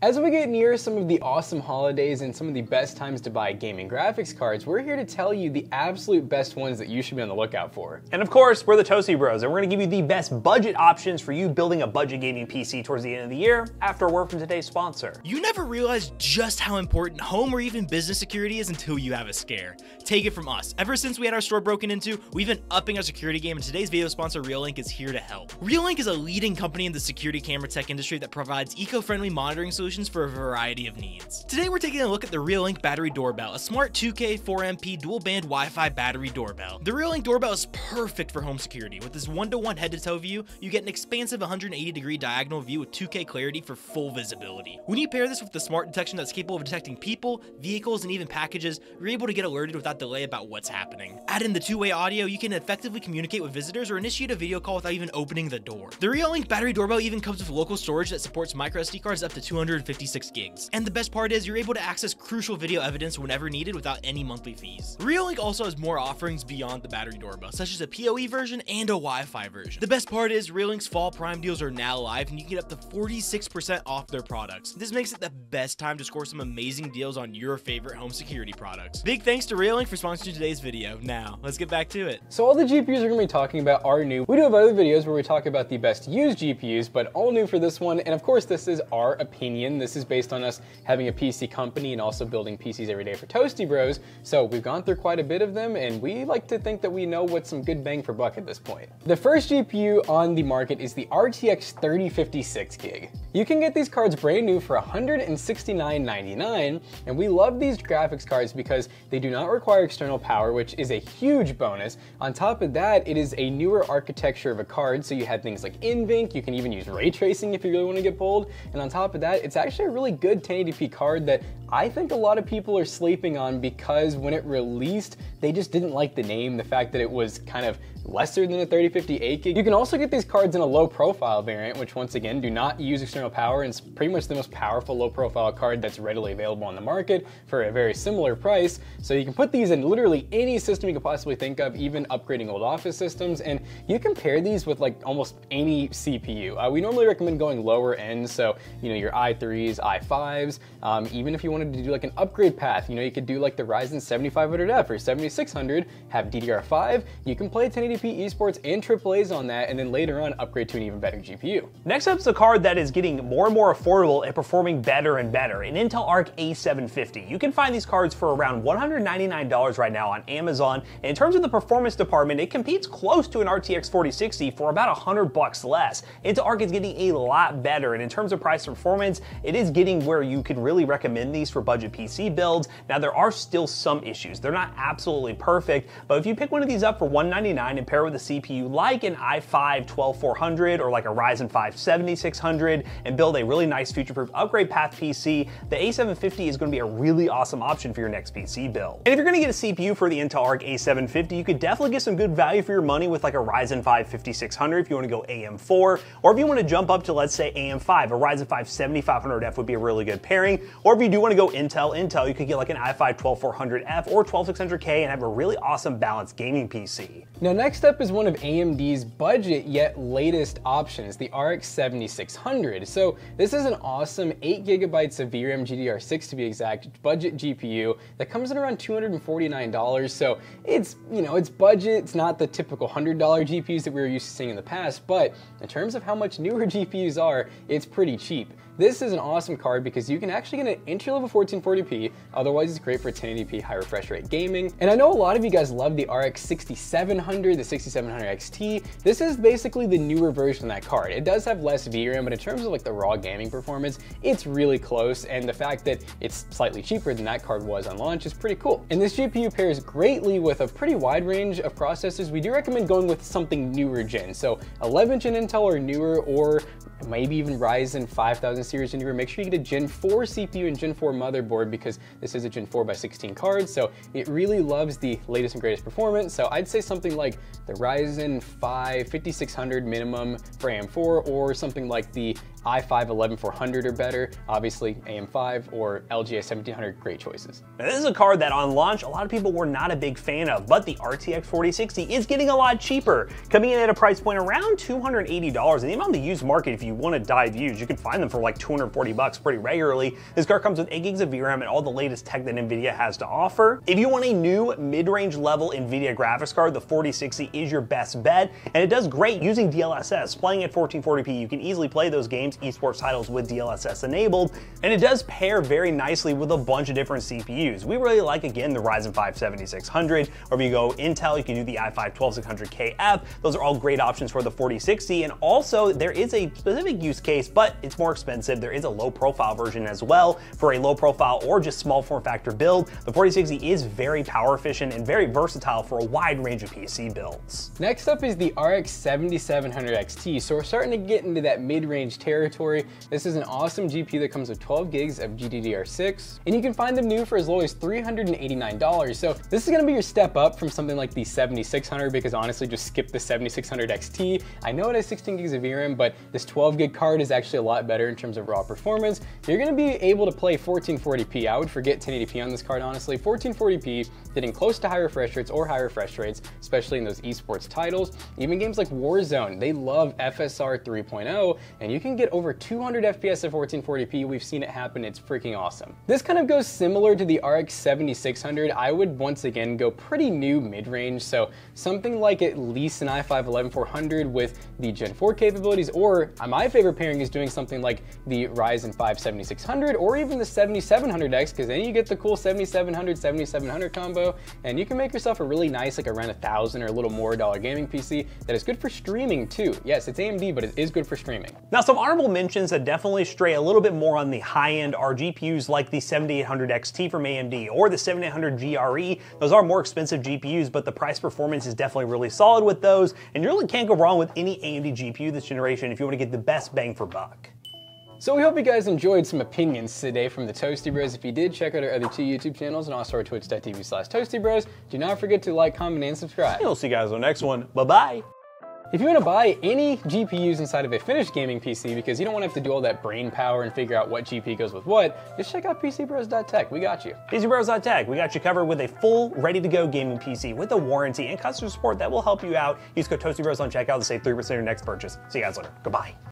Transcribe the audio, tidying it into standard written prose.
As we get near some of the awesome holidays and some of the best times to buy gaming graphics cards, we're here to tell you the absolute best ones that you should be on the lookout for. And of course, we're the Toasty Bros, and we're going to give you the best budget options for you building a budget gaming PC towards the end of the year after a word from today's sponsor. You never realize just how important home or even business security is until you have a scare. Take it from us. Ever since we had our store broken into, we've been upping our security game, and today's video sponsor, Reolink, is here to help. Reolink is a leading company in the security camera tech industry that provides eco-friendly monitoring solutions for a variety of needs. Today we're taking a look at the Reolink Battery Doorbell, a smart 2K 4MP dual-band Wi-Fi battery doorbell. The Reolink Doorbell is perfect for home security. With this one-to-one head-to-toe view, you get an expansive 180-degree diagonal view with 2K clarity for full visibility. When you pair this with the smart detection that's capable of detecting people, vehicles, and even packages, you're able to get alerted without delay about what's happening. Add in the two-way audio, you can effectively communicate with visitors or initiate a video call without even opening the door. The Reolink Battery Doorbell even comes with local storage that supports microSD cards up to 256 gigs. And the best part is you're able to access crucial video evidence whenever needed without any monthly fees. Reolink also has more offerings beyond the battery doorbell, such as a PoE version and a Wi-Fi version. The best part is Reolink's fall prime deals are now live, and you can get up to 46% off their products. This makes it the best time to score some amazing deals on your favorite home security products. Big thanks to Reolink for sponsoring today's video. Now, let's get back to it. So all the GPUs we're going to be talking about are new. We do have other videos where we talk about the best used GPUs, but all new for this one. And of course, this is our opinion. This is based on us having a PC company and also building PCs every day for Toasty Bros. So we've gone through quite a bit of them, and we like to think that we know what's some good bang for buck at this point. The first GPU on the market is the RTX 3050 6GB. You can get these cards brand new for $169.99, and we love these graphics cards because they do not require external power, which is a huge bonus. On top of that, it is a newer architecture of a card, so you have things like NVENC, you can even use ray tracing if you really want to get bold, and on top of that, it's actually a really good 1080p card that I think a lot of people are sleeping on because when it released, they just didn't like the name, the fact that it was kind of lesser than a 3050 8GB. You can also get these cards in a low profile variant, which once again do not use external power, and it's pretty much the most powerful low profile card that's readily available on the market for a very similar price. So you can put these in literally any system you could possibly think of, even upgrading old office systems, and you can pair these with like almost any CPU. We normally recommend going lower end, so you know, your i3s, i5s, even if you wanted to do like an upgrade path, you know, you could do like the Ryzen 7500F or 7600, have DDR5, you can play 1080p esports and AAAs on that, and then later on upgrade to an even better GPU. Next up is a card that is getting more and more affordable and performing better and better, an Intel Arc A750. You can find these cards for around $199 right now on Amazon, and in terms of the performance department, it competes close to an RTX 4060 for about $100 less. Intel Arc is getting a lot better, and in terms of price performance, it is getting where you can really recommend these for budget PC builds. Now, there are still some issues. They're not absolutely perfect, but if you pick one of these up for $199 and pair with a CPU like an i5 12400 or like a Ryzen 5 7600 and build a really nice future-proof upgrade path PC, the A750 is going to be a really awesome option for your next PC build. And if you're going to get a CPU for the Intel Arc A750, you could definitely get some good value for your money with like a Ryzen 5 5600 if you want to go AM4, or if you want to jump up to, let's say, AM5, a Ryzen 5 7500F would be a really good pairing. Or if you do want to go Intel, you could get like an i5 12400F or 12600K and have a really awesome balanced gaming PC. Now next up is one of AMD's budget yet latest options, the RX 7600. So this is an awesome 8GB of VRAM GDDR6 to be exact, budget GPU that comes in around $249. So it's, you know, it's budget, it's not the typical $100 GPUs that we were used to seeing in the past, but in terms of how much newer GPUs are, it's pretty cheap. This is an awesome card because you can actually get an entry-level 1440p, otherwise it's great for 1080p high refresh rate gaming. And I know a lot of you guys love the RX 6700, the 6700 XT. This is basically the newer version of that card. It does have less VRAM, but in terms of like the raw gaming performance, it's really close, and the fact that it's slightly cheaper than that card was on launch is pretty cool. And this GPU pairs greatly with a pretty wide range of processors. We do recommend going with something newer gen, so 11th gen Intel or newer, or maybe even Ryzen 5000 series and newer. Make sure you get a Gen 4 CPU and Gen 4 motherboard because this is a Gen 4x16 card, so it really loves the latest and greatest performance. So I'd say something like the Ryzen 5 5600 minimum for AM4, or something like the i5-11400 or better, obviously AM5 or LG A750, great choices. Now, this is a card that on launch, a lot of people were not a big fan of, but the RTX 4060 is getting a lot cheaper, coming in at a price point around $280. And even on the used market, if you want to dive used, you can find them for like $240 pretty regularly. This card comes with 8 gigs of VRAM and all the latest tech that NVIDIA has to offer. If you want a new mid-range level NVIDIA graphics card, the 4060 is your best bet, and it does great using DLSS. Playing at 1440p, you can easily play those games, esports titles with DLSS enabled, and it does pair very nicely with a bunch of different CPUs. We really like, again, the Ryzen 5 7600, or if you go Intel, you can do the i5-12600KF. Those are all great options for the 4060, and also there is a specific use case, but it's more expensive. There is a low profile version as well for a low profile or just small form factor build. The 4060 is very power efficient and very versatile for a wide range of PC builds. Next up is the RX 7700 XT, so we're starting to get into that mid-range territory. This is an awesome GPU that comes with 12 gigs of GDDR6, and you can find them new for as low as $389. So this is gonna be your step up from something like the 7600, because honestly, just skip the 7600 XT. I know it has 16 gigs of VRAM, but this 12 gig card is actually a lot better in terms of raw performance. You're gonna be able to play 1440p. I would forget 1080p on this card, honestly. 1440p, getting close to high refresh rates or high refresh rates, especially in those esports titles. Even games like Warzone, they love FSR 3.0, and you can get over 200 FPS at 1440p. We've seen it happen, it's freaking awesome. This kind of goes similar to the RX 7600. I would once again go pretty new mid-range, so something like at least an i5-11400 with the Gen 4 capabilities, or my favorite pairing is doing something like the Ryzen 5 7600 or even the 7700X, because then you get the cool 7700 combo, and you can make yourself a really nice, like around $1,000 or a little more gaming PC that is good for streaming too. Yes, it's AMD, but it is good for streaming. Now, some honorable mentions that definitely stray a little bit more on the high end are GPUs like the 7800 XT from AMD or the 7800 GRE. Those are more expensive GPUs, but the price performance is definitely really solid with those, and you really can't go wrong with any AMD GPU this generation if you want to get the best bang for buck. So we hope you guys enjoyed some opinions today from the Toasty Bros. If you did, check out our other 2 YouTube channels and also our twitch.tv/ToastyBros. Do not forget to like, comment, and subscribe. And we'll see you guys on the next one. Bye-bye. If you want to buy any GPUs inside of a finished gaming PC because you don't want to have to do all that brain power and figure out what GPU goes with what, just check out PCBros.tech. We got you. PCBros.tech. We got you covered with a full, ready-to-go gaming PC with a warranty and customer support that will help you out. Use code ToastyBros on checkout to save 3% of your next purchase. See you guys later. Goodbye.